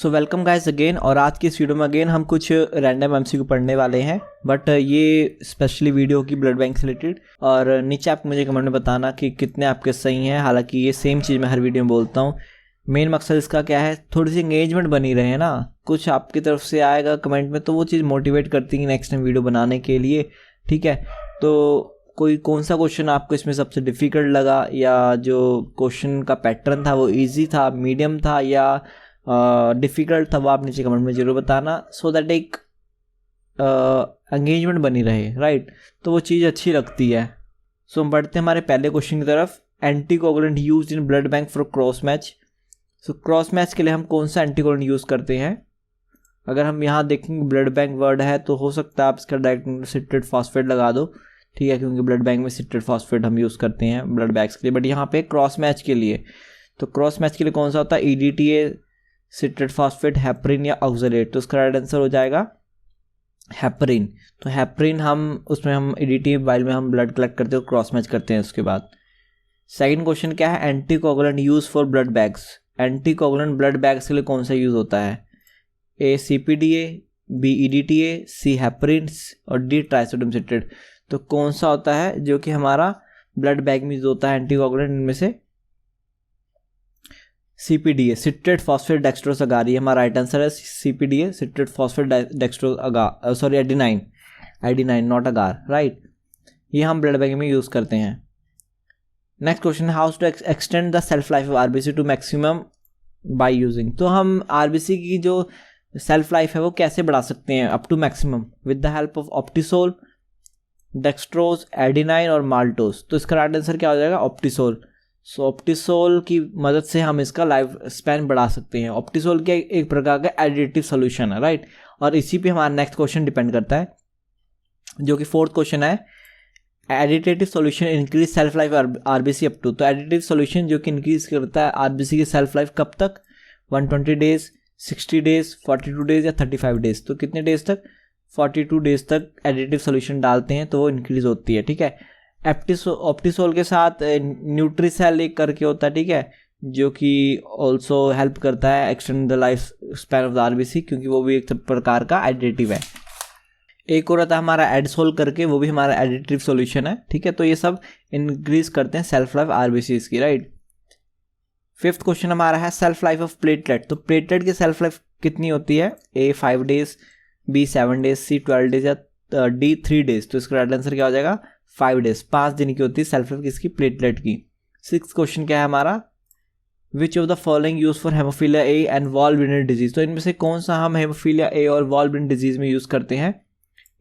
So welcome guys again. और आज की इस वीडियो में अगेन हम कुछ रैंडम एमसीक्यू पढ़ने वाले हैं, बट ये स्पेशली वीडियो होगी ब्लड बैंक से रिलेटेड। और नीचे आप मुझे कमेंट में बताना कि कितने आपके सही हैं। हालांकि ये सेम चीज़ मैं हर वीडियो में बोलता हूँ। मेन मकसद इसका क्या है, थोड़ी सी एंगेजमेंट बनी रहे ना, कुछ आपकी तरफ से आएगा कमेंट में तो वो चीज़ मोटिवेट करती है नेक्स्ट टाइम वीडियो बनाने के लिए। ठीक है, तो कोई कौन सा क्वेश्चन आपको इसमें सबसे डिफ़िकल्ट लगा, या जो क्वेश्चन का पैटर्न था वो ईजी था, मीडियम था या डिफ़िकल्ट था, वो आप नीचे कमेंट में ज़रूर बताना, सो दैट एक एंगेजमेंट बनी रहे। राइट, तो वो चीज़ अच्छी लगती है। सो हम बढ़ते हैं हमारे पहले क्वेश्चन की तरफ। Anticoagulant used in blood bank for cross match. So cross match के लिए हम कौन सा एंटीकोगुलेंट यूज़ करते हैं? अगर हम यहाँ देखेंगे ब्लड बैंक वर्ड है तो हो सकता है आप इसका डायरेक्ट सिट्रेट फॉस्फेट लगा दो। ठीक है, क्योंकि ब्लड बैंक में सिट्रेट फॉस्फेट हम यूज़ करते हैं ब्लड बैंक्स के लिए। बट यहाँ पे क्रॉस मैच के लिए, तो क्रॉस मैच के लिए कौन सा होता है? EDTA, सिट्रेट फॉस्फेट, हेपरिन या ऑक्सलेट। तो इसका राइट आंसर हो जाएगा हेपरिन। तो हेपरिन हम उसमें हम EDTA वाइल में हम ब्लड कलेक्ट करते हैं और क्रॉस मैच करते हैं उसके बाद। सेकंड क्वेश्चन क्या है? Anticoagulant use for blood bags. Anticoagulant blood bags के लिए कौन सा यूज़ होता है? A CPDA, B EDTA, C heparin और D ट्राइसोडियम सिट्रेट। तो कौन सा होता है जो कि हमारा ब्लड बैग में यूज होता है एंटीकोगुलेंट? इनमें से CPDA, citrate phosphate dextrose agar. ये हमारा राइट आंसर है CPDA, citrate phosphate dextrose agar, sorry adenine not agar. Right, ये हम ब्लड बैग में यूज करते हैं। नेक्स्ट क्वेश्चन है how to extend the shelf life of RBC to maximum by using. तो हम RBC की जो सेल्फ लाइफ है वो कैसे बढ़ा सकते हैं up to maximum? With the help of optisol, dextrose, adenine और माल्टोज। तो इसका राइट आंसर क्या हो जाएगा? ऑप्टिसोल। सो ऑप्टिसोल की मदद से हम इसका लाइफ स्पैन बढ़ा सकते हैं। ऑप्टिसोल के एक प्रकार का एडिटिव सोल्यूशन है। राइट, और इसी पे हमारा नेक्स्ट क्वेश्चन डिपेंड करता है, जो कि फोर्थ क्वेश्चन है। Additive solution increase shelf life RBC up to. तो एडिटिव सोल्यूशन जो कि इंक्रीज करता है RBC की सेल्फ लाइफ कब तक? 120 डेज, 60 डेज, 42 डेज या 35 डेज। तो कितने डेज तक? 42 डेज तक एडिटिव सोल्यूशन डालते हैं तो वो इंक्रीज होती है। ठीक है, ऑप्टिसोल के साथ न्यूट्रीसेल एक करके होता है, ठीक है, जो कि ऑल्सो हेल्प करता है extend the life span of the RBC, क्योंकि वो भी एक प्रकार का एडिटिव है। एक और आता है हमारा एडसोल करके, वो भी हमारा एडिटिव सॉल्यूशन है। ठीक है, तो ये सब इंक्रीज करते हैं सेल्फ लाइफ RBC की। राइट, फिफ्थ क्वेश्चन हमारा है सेल्फ लाइफ ऑफ प्लेटलेट। तो प्लेटलेट की सेल्फ लाइफ कितनी होती है? A 5 days, B 7 days, C 12 days या D 3 डेज। तो इसका राइट आंसर क्या हो जाएगा? 5 डेज, 5 दिन की होती है सेल्फ लाइफ किसकी? प्लेटलेट की। सिक्स क्वेश्चन क्या है हमारा? Which of the following use for hemophilia A and von Willebrand disease. तो इनमें से कौन सा हम हेमोफीलिया A और वॉल ब्लिंडर डिजीज में यूज करते हैं?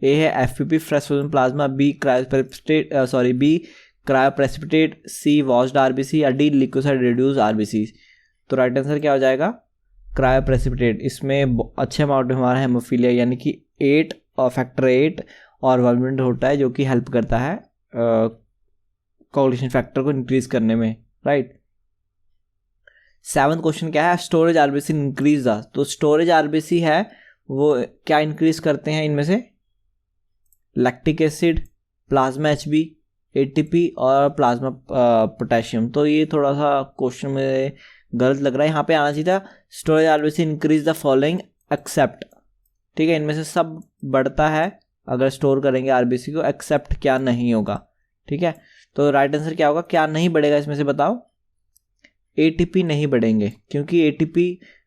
A है FPP, fresh frozen plasma, B cryoprecipitate, C washed RBC या D लिक्विड रिड्यूस RBC। तो राइट आंसर क्या हो जाएगा? क्रायोप्रेसिपिटेट। इसमें अच्छे अमाउंट में हमारा हेमोफीलिया यानी कि 8 और फैक्टर 8 और वॉल्बिन होता है, जो कि हेल्प करता है कोगुलेशन फैक्टर को इंक्रीज करने में। राइट, सेवंथ क्वेश्चन क्या है? Storage RBC increase the. तो स्टोरेज RBC है वो क्या इंक्रीज करते हैं? इनमें से lactic acid, plasma HB, ATP और प्लाज्मा पोटेशियम। तो ये थोड़ा सा क्वेश्चन में गलत लग रहा है, यहाँ पे आना चाहिए था storage RBC increase the following except. ठीक है, इनमें से सब बढ़ता है अगर स्टोर करेंगे RBC को, एक्सेप्ट क्या नहीं होगा। ठीक है, तो राइट आंसर क्या होगा? क्या नहीं बढ़ेगा इसमें से बताओ? ATP नहीं बढ़ेंगे, क्योंकि ATP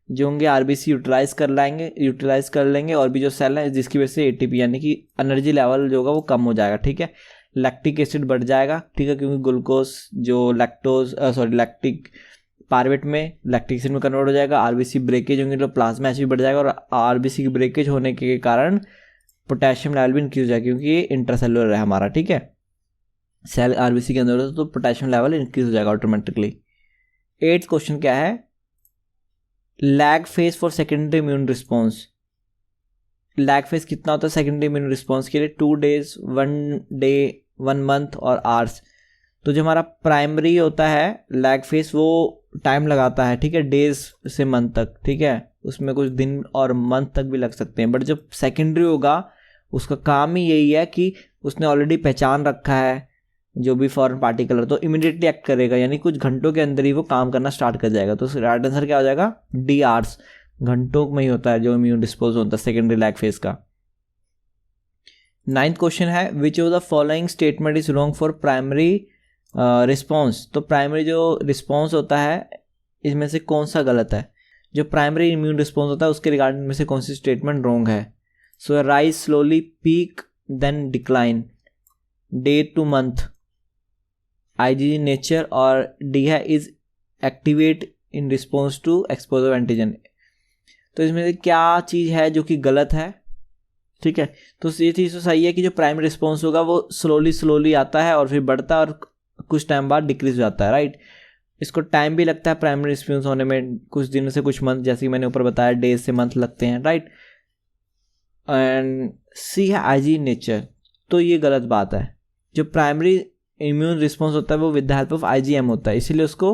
जो होंगे RBC यूटिलाइज कर लेंगे और भी जो सेल है, जिसकी वजह से ATP यानी कि एनर्जी लेवल जो होगा वो कम हो जाएगा। ठीक है, लैक्टिक एसिड बढ़ जाएगा। ठीक है, क्योंकि ग्लूकोज जो लैक्टिक पारवेट में लैक्टिक एसिड में कन्वर्ट हो जाएगा। RBC ब्रेकेज होंगे तो प्लाज्मा HB बढ़ जाएगा, और RBC की ब्रेकेज होने के कारण पोटेशियम लेवल भी इंक्रीज हो जाएगा, क्योंकि ये इंट्रासेलुलर है हमारा। ठीक है, सेल RBC के अंदर होता है तो पोटेशियम लेवल इंक्रीज हो जाएगा ऑटोमेटिकली। एट्थ क्वेश्चन क्या है? Lag phase for secondary immune response. Lag phase कितना होता है सेकेंडरी इम्यून रिस्पॉन्स के लिए? 2 डेज, 1 डे, 1 मंथ और आवर्स। तो जो हमारा प्राइमरी होता है लैग फेज वो टाइम लगाता है, ठीक है, डेज से मंथ तक। ठीक है, उसमें कुछ दिन और मंथ तक भी लग सकते हैं। बट जब सेकेंडरी होगा उसका काम ही यही है कि उसने ऑलरेडी पहचान रखा है जो भी फॉरेन पार्टिकल है, तो इमीडिएटली एक्ट करेगा, यानी कुछ घंटों के अंदर ही वो काम करना स्टार्ट कर जाएगा। तो राइट आंसर क्या हो जाएगा? D hours. घंटों में ही होता है जो इम्यून रिस्पॉन्स होता है सेकेंडरी लैग फेज का। 9th क्वेश्चन है विच of the following statement is wrong for primary response. तो प्राइमरी जो रिस्पॉन्स होता है इसमें से कौन सा गलत है, जो प्राइमरी इम्यून रिस्पॉन्स होता है उसके रिगार्डिंग में से कौन सी स्टेटमेंट रॉन्ग है। So rise slowly, peak then decline, day to month, IgG nature, और डी है is activate in response to exposure antigen. तो इसमें से क्या चीज़ है जो कि गलत है, ठीक है। तो ये चीज़ तो सही है कि जो प्राइमरी रिस्पॉन्स होगा वो स्लोली आता है और फिर बढ़ता है और कुछ टाइम बाद डिक्रीज हो जाता है, राइट। इसको टाइम भी लगता है प्राइमरी रिस्पॉन्स होने में, कुछ दिनों से कुछ मंथ, जैसे कि मैंने ऊपर बताया डेज से मंथ लगते हैं, राइट। एंड सी है IgG नेचर, तो ये गलत बात है। जो प्राइमरी इम्यून रिस्पॉन्स होता है वो with the help of IgM होता है, इसीलिए उसको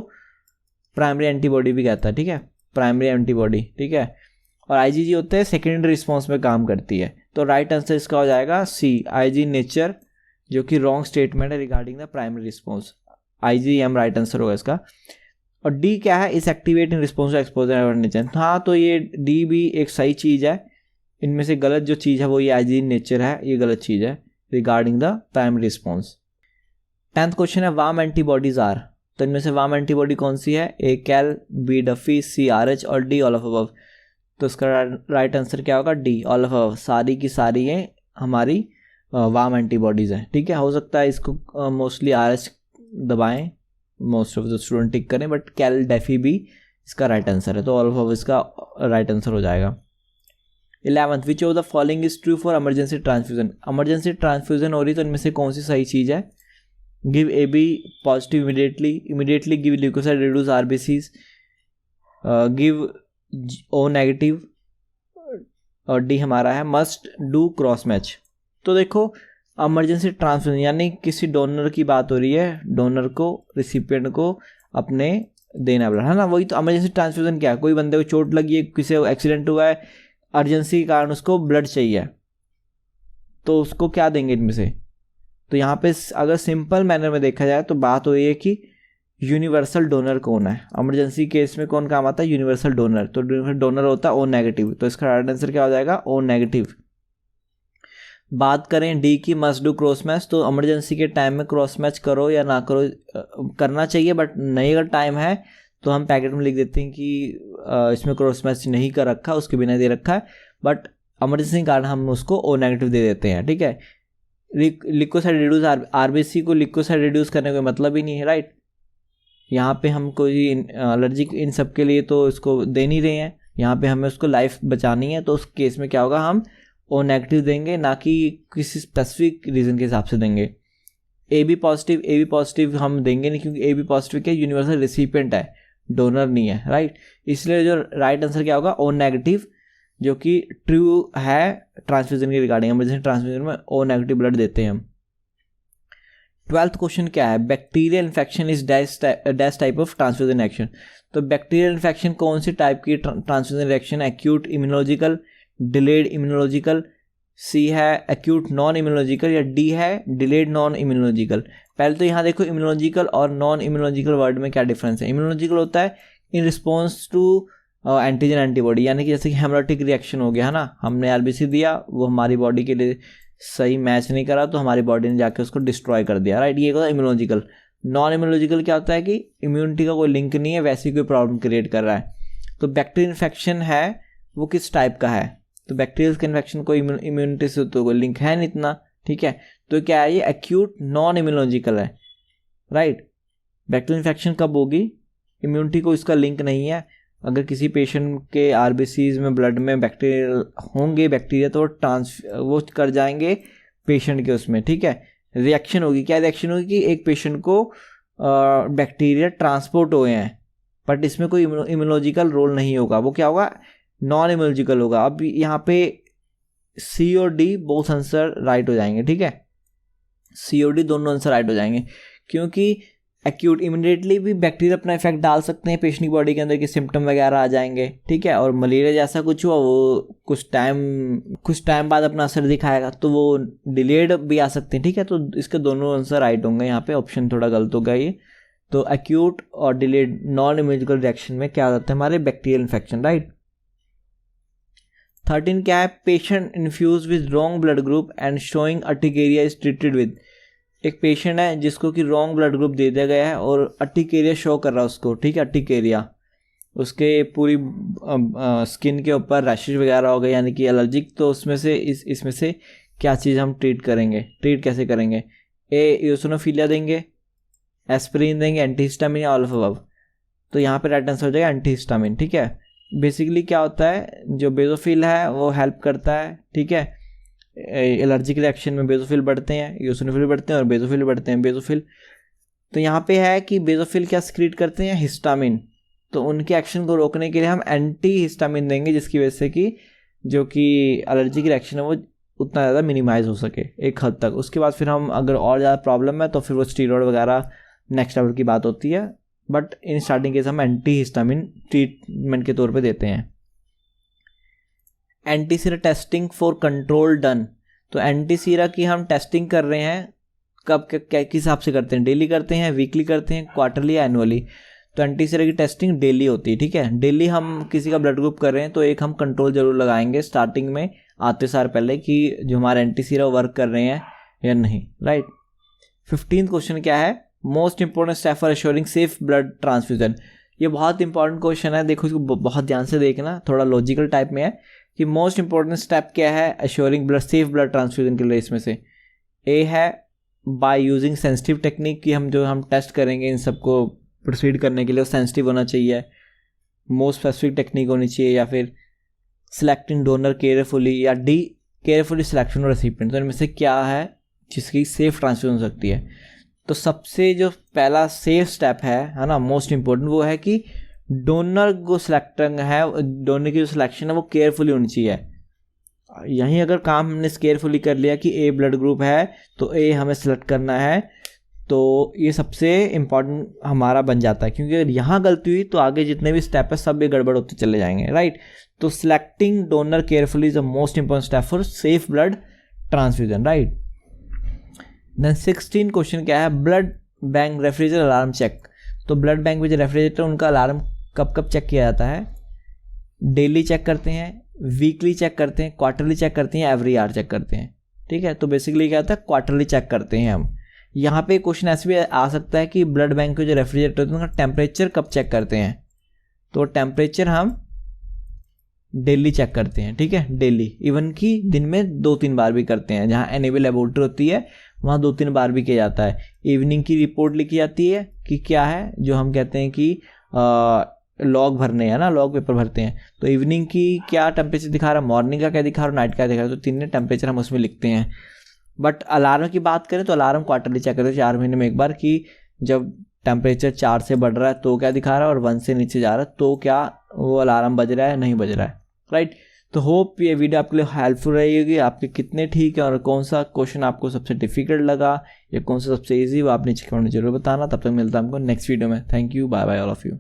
प्राइमरी एंटीबॉडी भी कहता है, ठीक है, प्राइमरी एंटीबॉडी, ठीक है। और IgG होते हैं सेकेंडरी रिस्पॉन्स में काम करती है। तो राइट आंसर इसका हो जाएगा सी, IgG नेचर, जो कि रॉन्ग स्टेटमेंट है regarding the primary response. IgM right answer होगा इसका। और डी क्या है, is activate in response to exposure antigen. हाँ, तो ये डी भी एक सही चीज़ है। इनमें से गलत जो चीज़ है वो ये IgG नेचर है, ये गलत चीज़ है regarding the primary response. 10th question है वार्म एंटीबॉडीज आर। तो इनमें से वार्म एंटीबॉडी कौन सी है, ए कैल, बी डफी, सी RH और डी ऑल ऑफ अबव। तो इसका राइट आंसर क्या होगा, डी ऑल ऑफ अबव। सारी की सारी ये हमारी वार्म एंटीबॉडीज़ हैं, ठीक है। हो सकता है इसको मोस्टली RH दबाएं, मोस्ट ऑफ द स्टूडेंट टिक करें, बट कैल डेफी भी इसका राइट आंसर है, तो ऑल ऑफ अबव इसका राइट आंसर हो जाएगा। 11th which of the following is true for emergency transfusion. Emergency transfusion हो रही तो इनमें से कौन सी सही चीज़ है। Give AB positive immediately give leukocyte reduce RBCs, give O negative, और डी हमारा है मस्ट डू क्रॉस मैच। तो देखो इमरजेंसी ट्रांसफ्यूजन यानी किसी डोनर की बात हो रही है, डोनर को रिसिपिएंट को अपने देना ब्लड, है ना। वही तो इमरजेंसी ट्रांसफ्यूजन क्या है, कोई बंदे को चोट लगी है, किसी को एक्सीडेंट हुआ है, अर्जेंसी के कारण उसको ब्लड चाहिए, तो उसको क्या देंगे इनमें से। तो यहाँ पे अगर सिंपल मैनर में देखा जाए तो बात हो रही है कि यूनिवर्सल डोनर कौन है। इमरजेंसी केस में कौन काम आता है, यूनिवर्सल डोनर। तो डोनर होता है O नेगेटिव, तो इसका राइट आंसर क्या हो जाएगा, O नेगेटिव। बात करें डी की मस्ट डू क्रॉस मैच, तो इमरजेंसी के टाइम में क्रॉस मैच करो या ना करो, करना चाहिए, बट नहीं अगर टाइम है तो हम पैकेट में लिख देते हैं कि इसमें क्रॉस मैच नहीं कर रखा, उसके बिना दे रखा है, बट इमरजेंसी के कारण हम उसको O नेगेटिव दे देते हैं, ठीक है। लिकोसाइड रिड्यूस RBC को लिकोसाइड रिड्यूस करने का मतलब ही नहीं है, राइट। यहाँ पे हम कोई एलर्जिक इन सब के लिए तो इसको दे नहीं रहे हैं, यहाँ पे हमें उसको लाइफ बचानी है, तो उस केस में क्या होगा, हम O नेगेटिव देंगे, ना कि किसी स्पेसिफिक रीज़न के हिसाब से देंगे। AB पॉजिटिव हम देंगे नहीं, क्योंकि AB पॉजिटिव क्या यूनिवर्सल रिसिपिएंट है, डोनर नहीं है, राइट। इसलिए जो राइट आंसर क्या होगा, O नेगेटिव, जो कि ट्रू है ट्रांसफ्यूजन के रिगार्डिंग। इमरजेंसी ट्रांसफ्यूजन में O नेगेटिव ब्लड देते हैं हम। 12th क्वेश्चन क्या है, bacterial infection is dash type of transfusion reaction. तो बैक्टीरियल इन्फेक्शन कौन सी टाइप की transfusion reaction, acute immunological, delayed immunological, C है एक्यूट नॉन इम्यूनोलॉजिकल, या डी है डिलेड नॉन इम्यूनोलॉजिकल। पहले तो यहाँ देखो इम्यूनोलॉजिकल और नॉन इम्यूनोलॉजिकल वर्ड में क्या डिफरेंस है। इम्यूनोलॉजिकल होता है in response to antigen antibody, यानी कि जैसे कि हेमोरेटिक रिएक्शन हो गया, है ना, हमने RBC दिया, वो हमारी बॉडी के लिए सही मैच नहीं करा तो हमारी बॉडी ने जाके उसको डिस्ट्रॉय कर दिया, राइट। ये होता है इम्यूनोलॉजिकल। नॉन इम्यूनोलॉजिकल क्या होता है कि इम्यूनिटी का कोई लिंक नहीं है, वैसी कोई प्रॉब्लम क्रिएट कर रहा है। तो बैक्टीरियल इन्फेक्शन है वो किस टाइप का है, तो बैक्टीरियल इन्फेक्शन कोई इम्यूनिटी से तो कोई लिंक है नहीं इतना, ठीक है। तो क्या है, ये एक्यूट नॉन इम्यूनोलॉजिकल है, राइट। बैक्टीरियल इन्फेक्शन कब होगी, इम्यूनिटी को इसका लिंक नहीं है। अगर किसी पेशेंट के RBCs में ब्लड में बैक्टीरिया होंगे, बैक्टीरिया, तो वो कर जाएंगे पेशेंट के उसमें, ठीक है। रिएक्शन होगी, क्या रिएक्शन होगी कि एक पेशेंट को बैक्टीरिया ट्रांसपोर्ट हुए हैं, बट इसमें कोई इम्यूनोलॉजिकल रोल नहीं होगा, वो क्या होगा, नॉन इम्यूनोलॉजिकल होगा। अब यहाँ पे C और D बोथ आंसर राइट हो जाएंगे, ठीक है। C और D दोनों आंसर राइट हो जाएंगे, क्योंकि एक्यूट इमीडिएटली भी बैक्टीरिया अपना इफेक्ट डाल सकते हैं पेशेंट की बॉडी के अंदर, के सिम्टम वगैरह आ जाएंगे, ठीक है। और मलेरिया जैसा कुछ हुआ वो कुछ टाइम बाद अपना असर दिखाएगा, तो वो डिलेड भी आ सकते हैं, ठीक है। तो इसके दोनों आंसर राइट होंगे। यहाँ पे ऑप्शन थोड़ा गलत होगा ये। तो एक्यूट और डिलेड नॉन इम्यूनोलॉजिकल रिएक्शन में क्या होता है, हमारे बैक्टीरियल इन्फेक्शन, राइट। 13 क्या है, patient infuse with wrong blood group and showing urticaria is treated with. एक पेशेंट है जिसको कि रॉन्ग ब्लड ग्रुप दे दिया गया है और अर्टिकेरिया शो कर रहा है उसको, ठीक है, अर्टिकेरिया, उसके पूरी स्किन के ऊपर रैशेज वगैरह हो गए यानी कि एलर्जिक, तो उसमें से इसमें से क्या चीज़ हम ट्रीट करेंगे, ट्रीट कैसे करेंगे? ए इओसिनोफिलिया देंगे, एस्पिरिन देंगे, एंटीहिस्टामिन या ऑल ऑफ अबव। तो यहाँ पे राइट आंसर हो जाएगा एंटीहिस्टामिन, ठीक है। बेसिकली क्या होता है, जो बेसोफिल है वो हेल्प करता है, ठीक है, एलर्जिक रिएक्शन में बेसोफिल बढ़ते हैं, इओसिनोफिल बढ़ते हैं और बेसोफिल बढ़ते हैं, बेसोफिल। तो यहाँ पे है कि बेसोफिल क्या सिक्रीट करते हैं, हिस्टामिन, तो उनके एक्शन को रोकने के लिए हम एंटी हिस्टामिन देंगे, जिसकी वजह से कि जो कि एलर्जिक रिएक्शन है वो उतना ज़्यादा मिनिमाइज हो सके एक हद तक। उसके बाद फिर हम अगर और ज़्यादा प्रॉब्लम है तो फिर वो स्टीरॉयड वगैरह नेक्स्ट लेवल की बात होती है, बट इन स्टार्टिंग केस हम एंटी हिस्टामिन ट्रीटमेंट के तौर पे देते हैं। Antisera testing for control done, तो एंटीसीरा की हम टेस्टिंग कर रहे हैं कब, किस हिसाब से करते हैं, डेली करते हैं, वीकली करते हैं, क्वार्टरली या एनुअली? तो एंटीसीरा की टेस्टिंग डेली होती है, ठीक है। डेली हम किसी का ब्लड ग्रुप कर रहे हैं तो एक हम कंट्रोल जरूर लगाएंगे स्टार्टिंग में आते सार पहले कि जो हमारे एंटीसीरा वर्क कर रहे हैं या नहीं, राइट। 15th क्वेश्चन क्या है, most important step for assuring safe blood transfusion. ये बहुत इंपॉर्टेंट क्वेश्चन है, देखो इसको बहुत ध्यान से देखना, थोड़ा लॉजिकल टाइप में है कि मोस्ट इंपॉर्टेंट स्टेप क्या है assuring blood safe blood transfusion के लिए। इसमें से ए है बाय यूजिंग सेंसिटिव टेक्निक, कि हम टेस्ट करेंगे इन सबको प्रोसीड करने के लिए, सेंसिटिव होना चाहिए, मोस्ट स्पेसिफिक टेक्निक होनी चाहिए, या फिर सिलेक्टिंग डोनर केयरफुली, या डी केयरफुली सिलेक्शन और रेसिपिएंट। तो इनमें से क्या है जिसकी सेफ ट्रांसफ्यूजन हो सकती है? तो सबसे जो पहला सेफ स्टेप है ना, मोस्ट इंपॉर्टेंट, वो है कि डोनर को सिलेक्ट है, डोनर की जो सिलेक्शन है वो केयरफुली होनी चाहिए। यहीं अगर काम हमने केयरफुली कर लिया कि ए ब्लड ग्रुप है तो ए हमें सिलेक्ट करना है, तो ये सबसे इम्पॉर्टेंट हमारा बन जाता है, क्योंकि अगर यहाँ गलती हुई तो आगे जितने भी स्टेप है सब ये गड़बड़ होते चले जाएंगे, राइट। तो selecting donor carefully is the most important step for safe blood transfusion, right. Then 16 question क्या है, blood bank refrigerator alarm check. तो ब्लड बैंक में जो रेफ्रिजरेटर उनका अलार्म कब कब चेक किया जाता है? डेली चेक करते हैं, वीकली चेक करते हैं, क्वार्टरली चेक करते हैं, एवरी आवर चेक करते हैं, ठीक है। तो बेसिकली क्या होता है, क्वार्टरली चेक करते हैं हम। यहाँ पे क्वेश्चन ऐसे भी आ सकता है कि ब्लड बैंक के जो रेफ्रिजरेटर होते हैं उनका टेम्परेचर कब चेक करते हैं? तो टेम्परेचर हम डेली चेक करते हैं, ठीक है, डेली, इवन कि दिन में 2-3 बार भी करते हैं। जहाँ एनेबल लेबोरेटरी होती है वहाँ 2-3 बार भी किया जाता है। इवनिंग की रिपोर्ट लिखी जाती है कि क्या है, जो हम कहते हैं कि लॉग भरने हैं ना, लॉग पेपर भरते हैं, तो इवनिंग की क्या टेम्परेचर दिखा रहा है, मॉर्निंग का क्या दिखा रहा है, नाइट का दिखा रहा है, तो तीनों टेम्परेचर हम उसमें लिखते हैं। बट अलार्म की बात करें तो अलार्म क्वार्टरली चेक करते हैं, 4 महीने में एक बार, कि जब टेम्परेचर 4 से बढ़ रहा है तो क्या दिखा रहा है, और 1 से नीचे जा रहा है तो क्या वो अलार्म बज रहा है, नहीं बज रहा है, राइट। तो होप ये वीडियो आपके लिए हेल्पफुल रही होगी। आपके कितने ठीक है और कौन सा क्वेश्चन आपको सबसे डिफिकल्ट लगा या कौन सा सबसे ईजी, वो आप नीचे कमेंट में जरूर बताना। तब तक मिलता है हमको नेक्स्ट वीडियो में। Thank you, bye bye all of you.